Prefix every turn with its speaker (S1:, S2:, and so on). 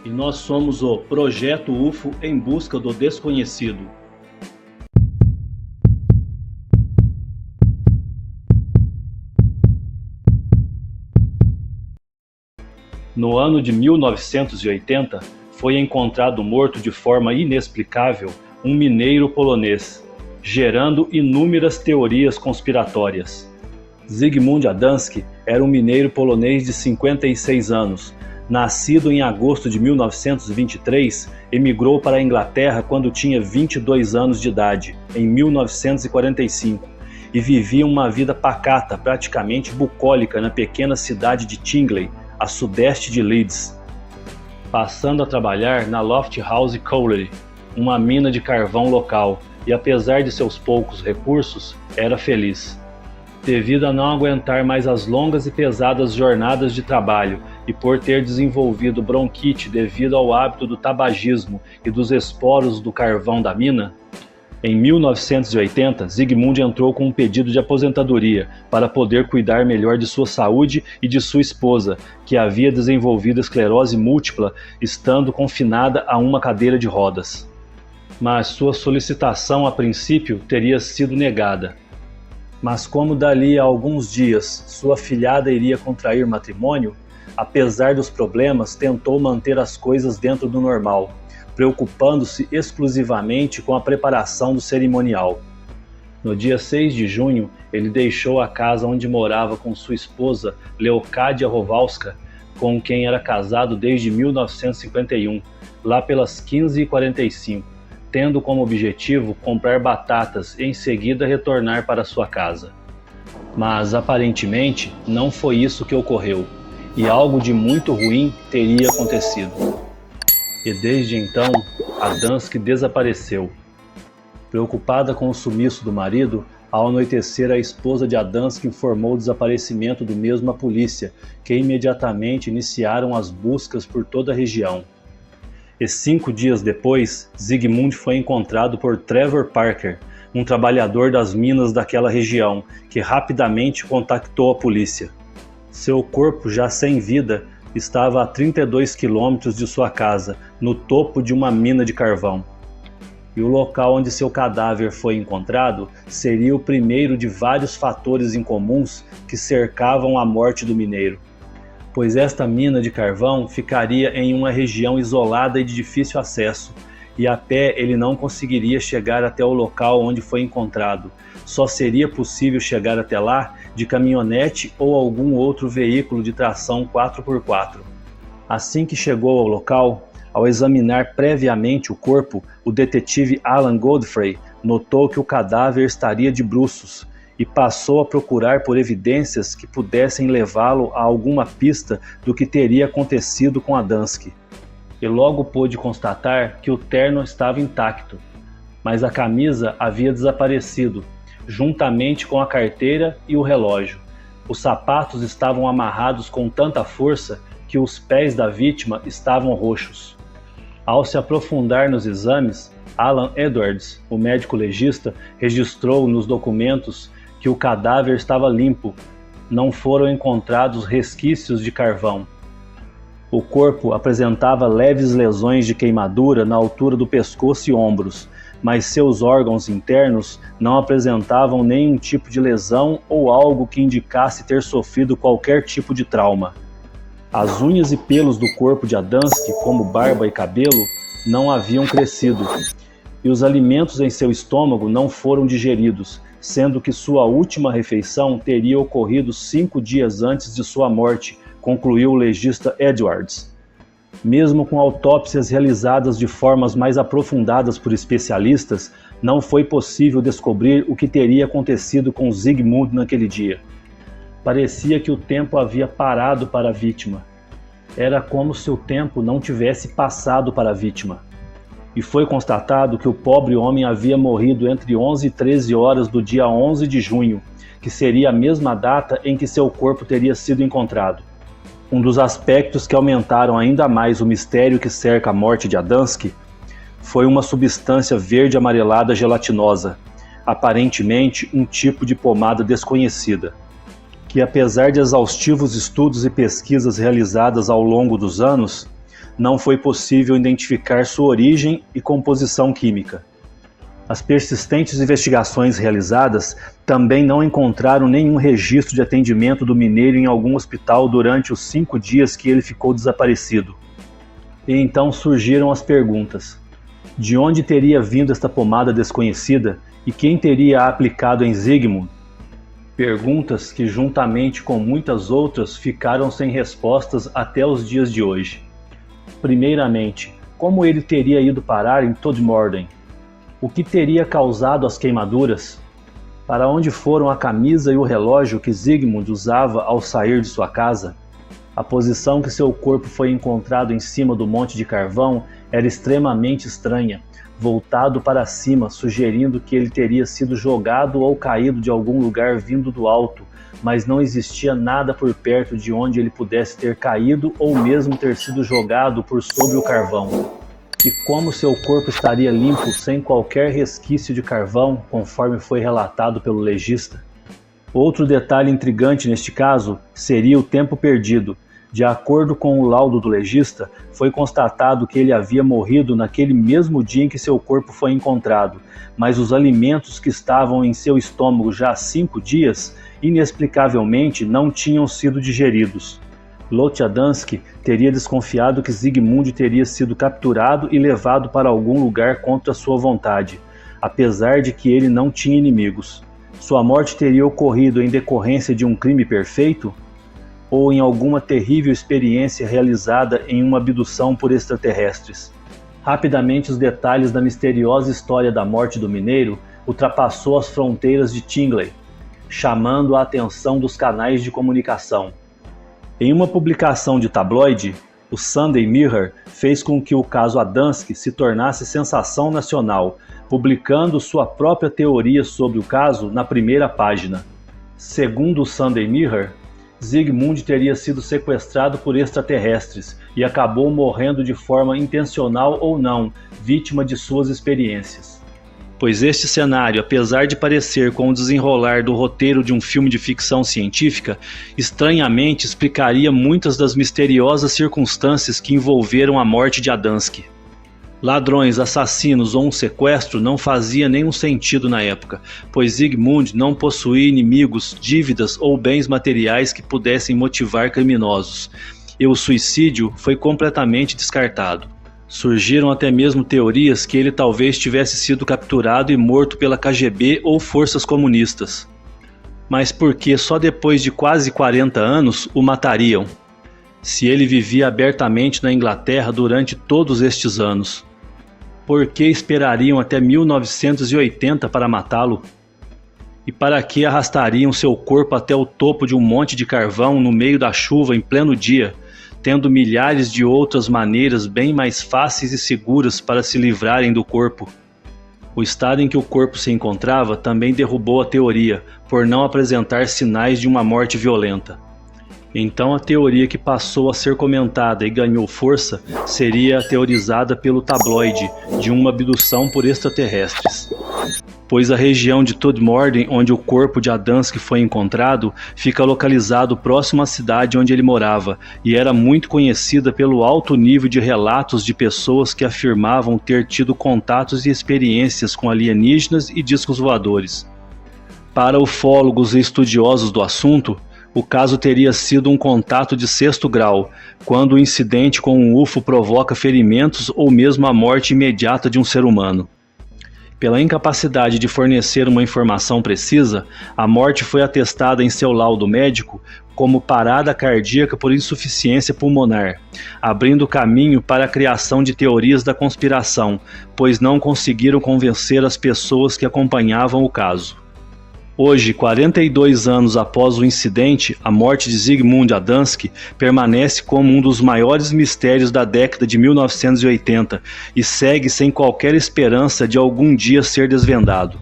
S1: E nós somos o Projeto UFO em busca do desconhecido. No ano de 1980, foi encontrado morto de forma inexplicável um mineiro polonês, gerando inúmeras teorias conspiratórias. Zygmunt Adamski era um mineiro polonês de 56 anos, nascido em agosto de 1923, emigrou para a Inglaterra quando tinha 22 anos de idade, em 1945, e vivia uma vida pacata, praticamente bucólica, na pequena cidade de Tingley, a sudeste de Leeds, passando a trabalhar na Lofthouse Colliery, uma mina de carvão local, e apesar de seus poucos recursos, era feliz. Devido a não aguentar mais as longas e pesadas jornadas de trabalho e por ter desenvolvido bronquite devido ao hábito do tabagismo e dos esporos do carvão da mina, em 1980, Zygmunt entrou com um pedido de aposentadoria para poder cuidar melhor de sua saúde e de sua esposa, que havia desenvolvido esclerose múltipla, estando confinada a uma cadeira de rodas. Mas sua solicitação a princípio teria sido negada. Mas como dali a alguns dias sua afilhada iria contrair matrimônio, apesar dos problemas, tentou manter as coisas dentro do normal, preocupando-se exclusivamente com a preparação do cerimonial. No dia 6 de junho, ele deixou a casa onde morava com sua esposa, Leocadia Rowalska, com quem era casado desde 1951, lá pelas 15h45, tendo como objetivo comprar batatas e em seguida retornar para sua casa. Mas aparentemente não foi isso que ocorreu, e algo de muito ruim teria acontecido. E desde então, Adamski desapareceu. Preocupada com o sumiço do marido, ao anoitecer a esposa de Adamski informou o desaparecimento do mesmo à polícia, que imediatamente iniciaram as buscas por toda a região. E 5 dias depois, Zygmunt foi encontrado por Trevor Parker, um trabalhador das minas daquela região, que rapidamente contactou a polícia. Seu corpo, já sem vida, estava a 32 quilômetros de sua casa, no topo de uma mina de carvão. E o local onde seu cadáver foi encontrado seria o primeiro de vários fatores incomuns que cercavam a morte do mineiro, pois esta mina de carvão ficaria em uma região isolada e de difícil acesso, e a pé ele não conseguiria chegar até o local onde foi encontrado. Só seria possível chegar até lá de caminhonete ou algum outro veículo de tração 4x4. Assim que chegou ao local, ao examinar previamente o corpo, o detetive Alan Godfrey notou que o cadáver estaria de bruços e passou a procurar por evidências que pudessem levá-lo a alguma pista do que teria acontecido com Adamski. E logo pôde constatar que o terno estava intacto, mas a camisa havia desaparecido, juntamente com a carteira e o relógio. Os sapatos estavam amarrados com tanta força que os pés da vítima estavam roxos. Ao se aprofundar nos exames, Alan Edwards, o médico legista, registrou nos documentos que o cadáver estava limpo, não foram encontrados resquícios de carvão. O corpo apresentava leves lesões de queimadura na altura do pescoço e ombros, mas seus órgãos internos não apresentavam nenhum tipo de lesão ou algo que indicasse ter sofrido qualquer tipo de trauma. As unhas e pelos do corpo de Adamski, como barba e cabelo, não haviam crescido, e os alimentos em seu estômago não foram digeridos, sendo que sua última refeição teria ocorrido 5 dias antes de sua morte, concluiu o legista Edwards. Mesmo com autópsias realizadas de formas mais aprofundadas por especialistas, não foi possível descobrir o que teria acontecido com Zygmunt naquele dia. Parecia que o tempo havia parado para a vítima. Era como se o tempo não tivesse passado para a vítima. E foi constatado que o pobre homem havia morrido entre 11 e 13 horas do dia 11 de junho, que seria a mesma data em que seu corpo teria sido encontrado. Um dos aspectos que aumentaram ainda mais o mistério que cerca a morte de Adamski foi uma substância verde amarelada gelatinosa, aparentemente um tipo de pomada desconhecida, que apesar de exaustivos estudos e pesquisas realizadas ao longo dos anos, não foi possível identificar sua origem e composição química. As persistentes investigações realizadas também não encontraram nenhum registro de atendimento do mineiro em algum hospital durante os 5 dias que ele ficou desaparecido. E então surgiram as perguntas: de onde teria vindo esta pomada desconhecida e quem teria a aplicado em Zygmunt? Perguntas que, juntamente com muitas outras, ficaram sem respostas até os dias de hoje. Primeiramente, como ele teria ido parar em Todmorden? O que teria causado as queimaduras? Para onde foram a camisa e o relógio que Zygmunt usava ao sair de sua casa? A posição que seu corpo foi encontrado em cima do monte de carvão era extremamente estranha, voltado para cima, sugerindo que ele teria sido jogado ou caído de algum lugar vindo do alto, mas não existia nada por perto de onde ele pudesse ter caído ou mesmo ter sido jogado por sobre o carvão. E como seu corpo estaria limpo, sem qualquer resquício de carvão, conforme foi relatado pelo legista? Outro detalhe intrigante neste caso seria o tempo perdido. De acordo com o laudo do legista, foi constatado que ele havia morrido naquele mesmo dia em que seu corpo foi encontrado, mas os alimentos que estavam em seu estômago já há 5 dias, inexplicavelmente, não tinham sido digeridos. Lotiadhansky teria desconfiado que Zygmunt teria sido capturado e levado para algum lugar contra sua vontade, apesar de que ele não tinha inimigos. Sua morte teria ocorrido em decorrência de um crime perfeito? Ou em alguma terrível experiência realizada em uma abdução por extraterrestres? Rapidamente, os detalhes da misteriosa história da morte do mineiro ultrapassou as fronteiras de Tingley, chamando a atenção dos canais de comunicação. Em uma publicação de tabloide, o Sunday Mirror fez com que o caso Adamski se tornasse sensação nacional, publicando sua própria teoria sobre o caso na primeira página. Segundo o Sunday Mirror, Zygmunt teria sido sequestrado por extraterrestres e acabou morrendo de forma intencional ou não, vítima de suas experiências. Pois este cenário, apesar de parecer com o desenrolar do roteiro de um filme de ficção científica, estranhamente explicaria muitas das misteriosas circunstâncias que envolveram a morte de Adamski. Ladrões, assassinos ou um sequestro não fazia nenhum sentido na época, pois Zygmunt não possuía inimigos, dívidas ou bens materiais que pudessem motivar criminosos, e o suicídio foi completamente descartado. Surgiram até mesmo teorias que ele talvez tivesse sido capturado e morto pela KGB ou forças comunistas. Mas por que só depois de quase 40 anos o matariam? Se ele vivia abertamente na Inglaterra durante todos estes anos? Por que esperariam até 1980 para matá-lo? E para que arrastariam seu corpo até o topo de um monte de carvão no meio da chuva em pleno dia, tendo milhares de outras maneiras bem mais fáceis e seguras para se livrarem do corpo? O estado em que o corpo se encontrava também derrubou a teoria, por não apresentar sinais de uma morte violenta. Então a teoria que passou a ser comentada e ganhou força seria a teorizada pelo tabloide de uma abdução por extraterrestres. Pois a região de Todmorden, onde o corpo de Adamski foi encontrado, fica localizado próximo à cidade onde ele morava e era muito conhecida pelo alto nível de relatos de pessoas que afirmavam ter tido contatos e experiências com alienígenas e discos voadores. Para ufólogos e estudiosos do assunto, o caso teria sido um contato de 6º grau, quando o incidente com um UFO provoca ferimentos ou mesmo a morte imediata de um ser humano. Pela incapacidade de fornecer uma informação precisa, a morte foi atestada em seu laudo médico como parada cardíaca por insuficiência pulmonar, abrindo caminho para a criação de teorias da conspiração, pois não conseguiram convencer as pessoas que acompanhavam o caso. Hoje, 42 anos após o incidente, a morte de Zygmunt Adamski permanece como um dos maiores mistérios da década de 1980 e segue sem qualquer esperança de algum dia ser desvendado.